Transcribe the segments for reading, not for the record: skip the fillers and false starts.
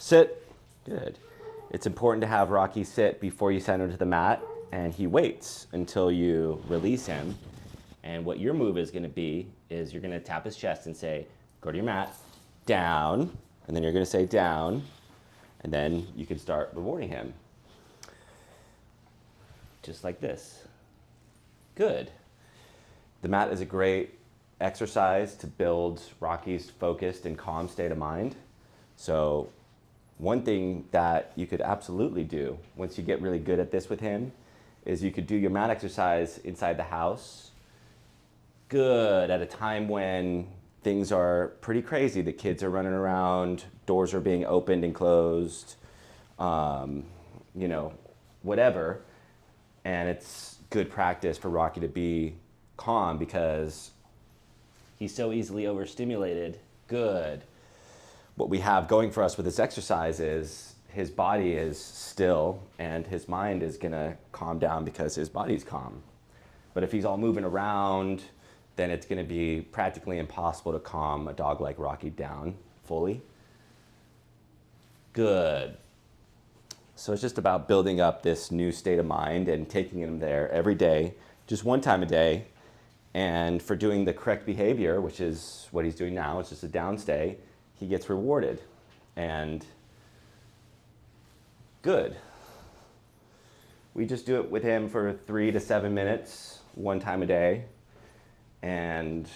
Sit. Good. It's important to have Rocky sit before you send him to the mat, and he waits until you release him. And what your move is going to be is you're going to tap his chest and say, go to your mat, down, and then you're going to say down, and then you can start rewarding him. Just like this. Good. The mat is a great exercise to build Rocky's focused and calm state of mind. So one thing that you could absolutely do once you get really good at this with him is you could do your mat exercise inside the house. Good. At a time when things are pretty crazy. The kids are running around, doors are being opened and closed, whatever. And it's good practice for Rocky to be calm because he's so easily overstimulated. Good. What we have going for us with this exercise is his body is still and his mind is gonna calm down because his body's calm. But if he's all moving around, then it's gonna be practically impossible to calm a dog like Rocky down fully. Good. So it's just about building up this new state of mind and taking him there every day, just one time a day. And for doing the correct behavior, which is what he's doing now, it's just a down stay, he gets rewarded. And good. We just do it with him for 3 to 7 minutes, one time a day. And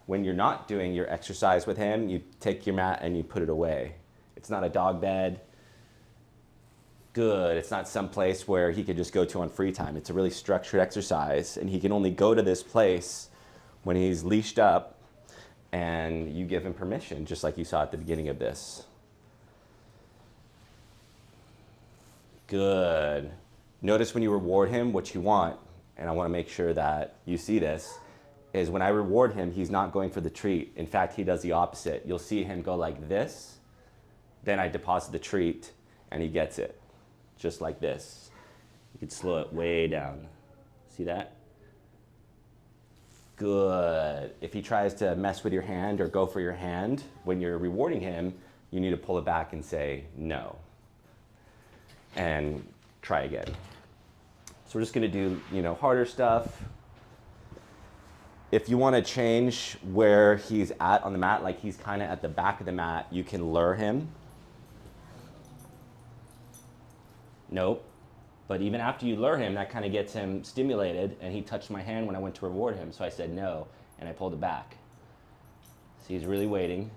when you're not doing your exercise with him, you take your mat and you put it away. It's not a dog bed. Good. It's not some place where he could just go to on free time. It's a really structured exercise, and he can only go to this place when he's leashed up and you give him permission, just like you saw at the beginning of this. Good. Notice when you reward him what you want, and I want to make sure that you see this, is when I reward him, he's not going for the treat. In fact, he does the opposite. You'll see him go like this, then I deposit the treat, and he gets it. Just like this. You could slow it way down. See that? Good. If he tries to mess with your hand or go for your hand, when you're rewarding him, you need to pull it back and say no. And try again. So we're just gonna do, harder stuff. If you wanna change where he's at on the mat, like he's kinda at the back of the mat, you can lure him. Nope. But even after you lure him, that kind of gets him stimulated, and he touched my hand when I went to reward him, so I said no, and I pulled it back. See, he's really waiting.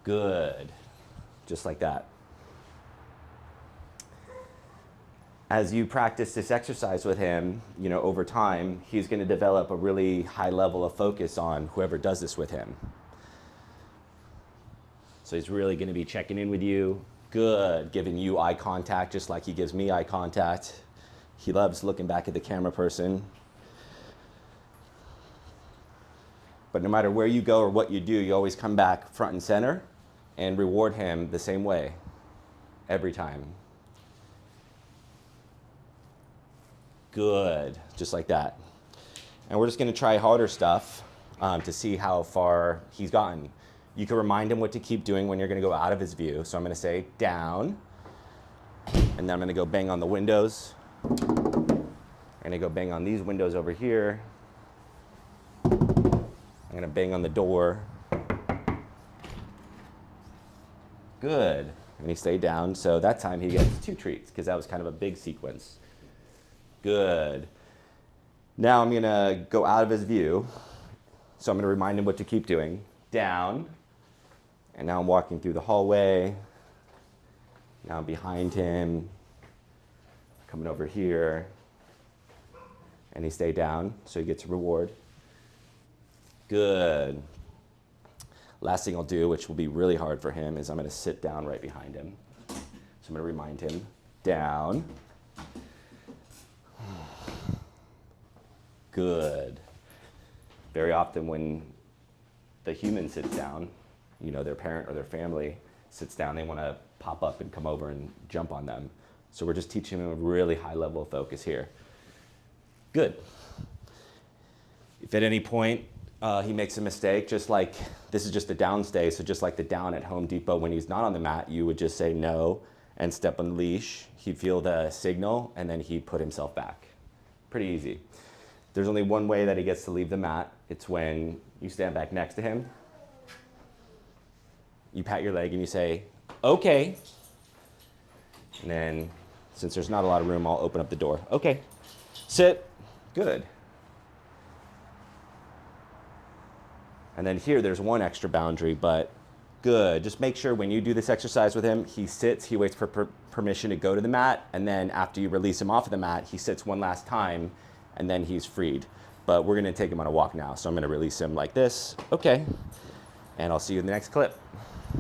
Good. Just like that. As you practice this exercise with him, over time, he's going to develop a really high level of focus on whoever does this with him. So he's really going to be checking in with you. Good, giving you eye contact just like he gives me eye contact. He loves looking back at the camera person. But no matter where you go or what you do, you always come back front and center and reward him the same way, every time. Good, just like that. And we're just gonna try harder stuff to see how far he's gotten. You can remind him what to keep doing when you're gonna go out of his view. So I'm gonna say down, and then I'm gonna go bang on the windows. I'm gonna go bang on these windows over here. I'm gonna bang on the door. Good, and he stayed down. So that time he gets 2 treats because that was kind of a big sequence. Good. Now I'm gonna go out of his view. So I'm gonna remind him what to keep doing. Down. And now I'm walking through the hallway. Now I'm behind him, coming over here. And he stayed down, so he gets a reward. Good. Last thing I'll do, which will be really hard for him, is I'm gonna sit down right behind him. So I'm gonna remind him, down. Good. Very often when the human sits down, their parent or their family sits down, they want to pop up and come over and jump on them. So we're just teaching them a really high level of focus here. Good. If at any point He makes a mistake, just like this is just a down stay. So just like the down at Home Depot when he's not on the mat, you would just say no and step on the leash. He'd feel the signal and then he'd put himself back. Pretty easy. There's only one way that he gets to leave the mat. It's when you stand back next to him. You pat your leg and you say, okay. And then, since there's not a lot of room, I'll open up the door. Okay, sit, good. And then here, there's one extra boundary, but good. Just make sure when you do this exercise with him, he sits, he waits for permission to go to the mat, and then after you release him off of the mat, he sits one last time, and then he's freed. But we're gonna take him on a walk now, so I'm gonna release him like this. Okay, and I'll see you in the next clip.